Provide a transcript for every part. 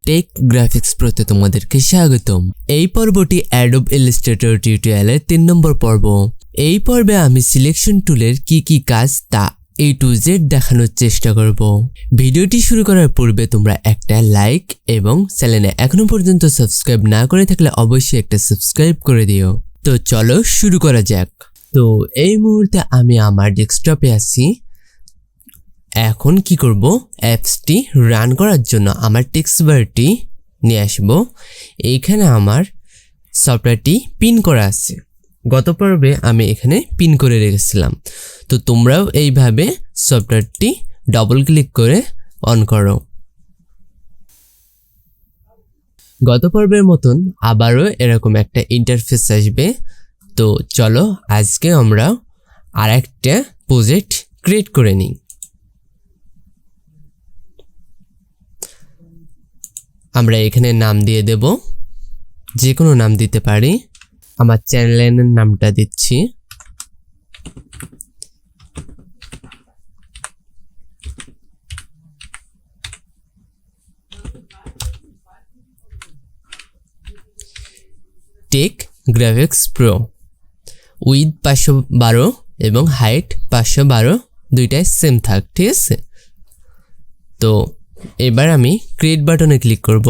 Take graphics প্রতে তোমাদেরকে স্বাগতম। এই পর্বটি Adobe illustrator টিউটোরিয়ালের 3 নম্বর পর্ব। এই পর্বে আমি সিলেকশন টুলের কি কাজ তা A to Z দেখানোর চেষ্টা করব। ভিডিওটি শুরু করার পূর্বে তোমরা একটা লাইক এবং চ্যানেলে এখনো পর্যন্ত সাবস্ক্রাইব না করে থাকলে অবশ্যই একটা সাবস্ক্রাইব করে দিও। তো চলো শুরু করা যাক। তো এই মুহূর্তে আমি আমার ডেস্কটপে আছি। এখন কি করব, অ্যাপসটি রান করার জন্য আমার টেক্সট বারটি নিয়ে আসব। এইখানে আমার সফটওয়্যারটি পিন করা আছে, গত পর্বে আমি এখানে পিন করে রেখেছিলাম। তো তোমরাও এইভাবে সফটওয়্যারটি ডবল ক্লিক করে অন করো। গত পর্বের মতন আবারও এরকম একটা ইন্টারফেস আসবে। তো চলো আজকে আমরা আরেকটা প্রজেক্ট ক্রিয়েট করে নিই। আমরা এখানে নাম দিয়ে দেব, যে কোনো নাম দিতে পারি। আমার চ্যানেলের নামটা দিচ্ছি। টেক গ্রাফিক্স প্রো উইথ 512 এবং হাইট 512 দুইটাই সেম থাক, ঠিক আছে। তো এবার আমি ক্রিয়েট বাটনে ক্লিক করব।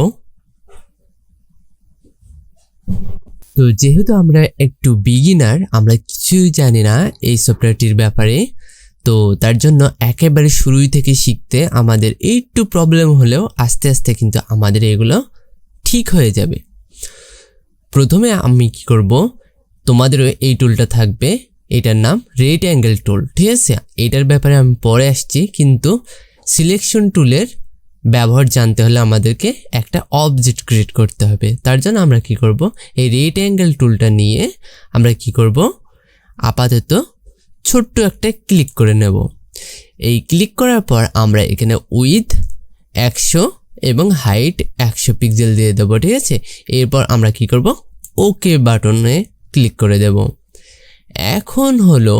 তো যেহেতু আমরা একটু বিগিনার, আমরা কিছুই জানি না এই সফটওয়্যারটির ব্যাপারে, তো তার জন্য একেবারে শুরুই থেকে শিখতে আমাদের একটু প্রবলেম হলেও আস্তে আস্তে কিন্তু আমাদের এগুলো ঠিক হয়ে যাবে। প্রথমে আমি কি করব, তোমাদেরও এই টুলটা থাকবে, এটার নাম রেট অ্যাঙ্গেল টুল, ঠিক আছে। এটার ব্যাপারে আমি পরে আসছি, কিন্তু সিলেকশন টুলের ব্যবহার জানতে হলে আমাদেরকে একটা অবজেক্ট ক্রিয়েট করতে হবে। তার জন্য আমরা কি করব, এই রেট অ্যাঙ্গেল টুলটা নিয়ে আমরা কি করব, আপাতত ছোট্ট একটা ক্লিক করে নেব। এই ক্লিক করার পর আমরা এখানে উইথ 100 এবং হাইট 100 পিক্সেল দিয়ে দেবো, ঠিক আছে। এরপর আমরা কি করব, ওকে বাটনে ক্লিক করে দেব। এখন হলো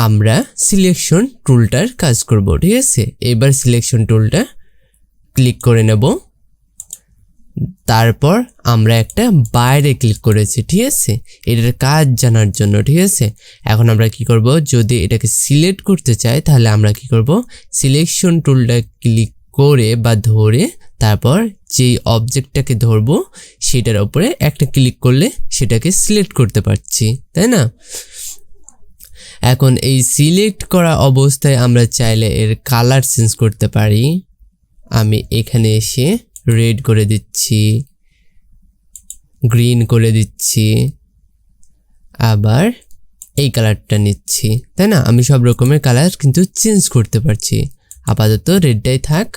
আমরা সিলেকশন টুলটার কাজ করব, ঠিক আছে। এবার সিলেকশন টুলটা ক্লিক করে নেব। তারপর আমরা একটা বাইরে ক্লিক করেছি, ঠিক আছে, এটার কাজ জানার জন্য, ঠিক আছে। এখন আমরা কি করব, যদি এটাকে সিলেক্ট করতে চাই তাহলে আমরা কি করব, সিলেকশন টুলটা ক্লিক করে বা ধরে তারপর যেই অবজেক্টটাকে ধরবো সেটার উপরে একটা ক্লিক করলে সেটাকে সিলেক্ট করতে পারছি, তাই না। এখন এই সিলেক্ট করা অবস্থায় আমরা চাইলে এর কালার চেঞ্জ করতে পারি। আমি এখানে এসে রেড করে দিচ্ছি, গ্রিন করে দিচ্ছি, আবার এই কালারটা নিচ্ছি, তাই না। আমি সব রকমের কালার কিন্তু চেঞ্জ করতে পারছি। আপাতত রেডটাই থাক।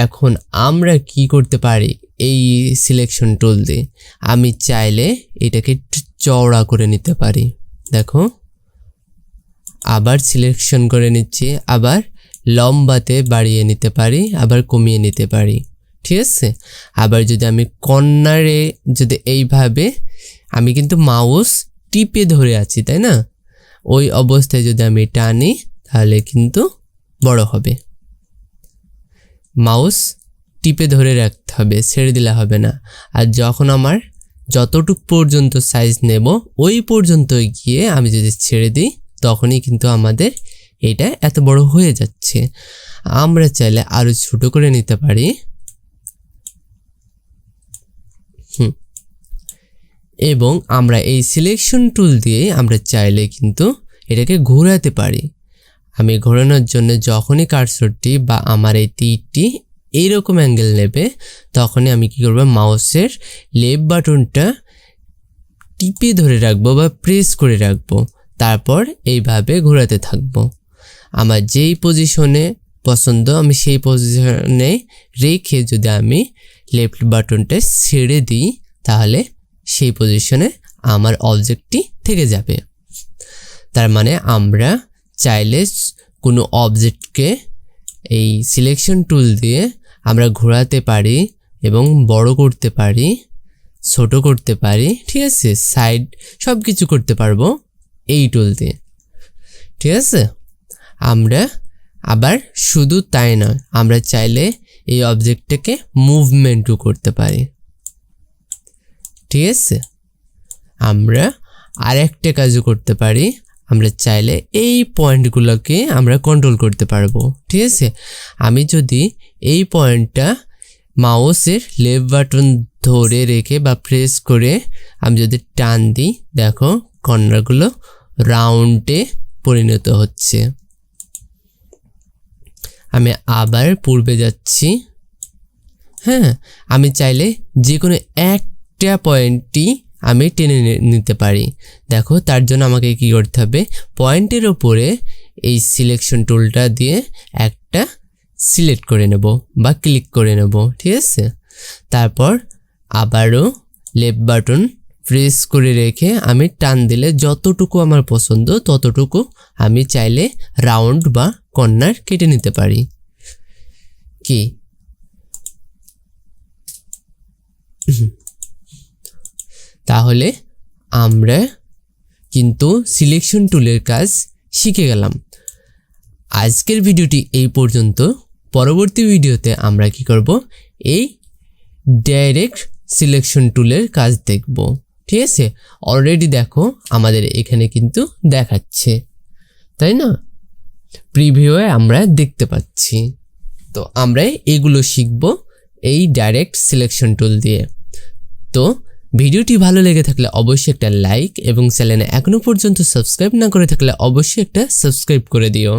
এখন আমরা কি করতে পারি, এই সিলেকশন টুল দিয়ে আমি চাইলে এটাকে একটু চওড়া করে নিতে পারি। দেখো, আবার সিলেকশন করে নিচ্ছি, আবার লম্বাতে বাড়িয়ে নিতে পারি, আবার কমিয়ে নিতে পারি, ঠিক আছে। আবার যদি আমি কর্নারে যদি এইভাবে, আমি কিন্তু মাউস টিপে ধরে আছি, তাই না, ওই অবস্থায় যদি আমি টানি তাহলে কিন্তু বড় হবে। মাউস টিপে ধরে রাখতে হবে, ছেড়ে দিলে হবে না। আর যখন আমার যতটুক পর্যন্ত সাইজ নেব ওই পর্যন্ত গিয়ে আমি যদি ছেড়ে দিই তখনই কিন্তু আমাদের এটা এত বড় হয়ে যাচ্ছে। আমরা চাইলে আরো ছোট করে নিতে পারি। এবং আমরা এই সিলেকশন টুল দিয়ে আমরা চাইলে কিন্তু এটাকে ঘোরাতে পারি। আমি ঘোরানোর জন্য যখনই কার্সরটি বা আমার এই তীরটি এইরকম অ্যাঙ্গেল নেবে তখনই আমি কি করব, মাউসের লেফট বাটনটা টিপে ধরে রাখবো বা প্রেস করে রাখবো, তারপর এইভাবে ঘোরাতে থাকবো। আমার যেই পজিশনে পছন্দ আমি সেই পজিশনে রেখে যদি আমি লেফট বাটনটা ছেড়ে দিই তাহলে সেই পজিশনে আমার অবজেক্টটি থেকে যাবে। তার মানে আমরা চাইলে কোনো অবজেক্টকে এই সিলেকশন টুল দিয়ে আমরা ঘোরাতে পারি এবং বড় করতে পারি, ছোট করতে পারি, ঠিক আছে, সাইড সব কিছু করতে পারবো এই টুল দিয়ে, ঠিক আছে। আমরা আবার শুধু তাই নয়, আমরা চাইলে এই অবজেক্টটাকে মুভমেন্টও করতে পারি। ঠিক আছে, আমরা আরেকটা কাজও করতে পারি, আমরা চাইলে এই পয়েন্টগুলোকে আমরা কন্ট্রোল করতে পারবো। ঠিক আছে, আমি যদি এই পয়েন্টটা মাউসের লেফট বাটন ধরে রেখে বা প্রেস করে আমি যদি টান দিই, দেখো কর্নারগুলো রাউন্ডে পরিণত হচ্ছে। আমি আবার পূর্বে যাচ্ছি। হ্যাঁ, আমি চাইলে যে কোনো একটা পয়েন্টই আমি টেনে নিতে পারি। দেখো, তার জন্য আমাকে কি করতে হবে, পয়েন্টের ওপরে এই সিলেকশন টুলটা দিয়ে একটা সিলেক্ট করে নেব বা ক্লিক করে নেব। ঠিক আছে, তারপর আবারও লেফট বাটন প্রেস করে রেখে আমি টান দিলে যতটুকু আমার পছন্দ ততটুকু আমি চাইলে রাউন্ড বা কর্নার কেটে নিতে পারি। কি তাহলে আমরা কিন্তু সিলেকশন টুলের কাজ শিখে গেলাম। আজকের ভিডিওটি এই পর্যন্ত। পরবর্তী ভিডিওতে আমরা কি করব, এই ডাইরেক্ট সিলেকশন টুলের কাজ দেখব। ঠিক আছে, অলরেডি দেখো আমাদের এখানে কিন্তু দেখাচ্ছে, তাই না? প্রিভিউয়ে আমরা দেখতে পাচ্ছি। তো আমরা এগুলো শিখব এই ডাইরেক্ট সিলেকশন টুল দিয়ে। তো ভিডিওটি ভালো লেগে থাকলে অবশ্যই একটা লাইক এবং চ্যানেলে এখনো পর্যন্ত সাবস্ক্রাইব না করে থাকলে অবশ্যই একটা সাবস্ক্রাইব করে দিও।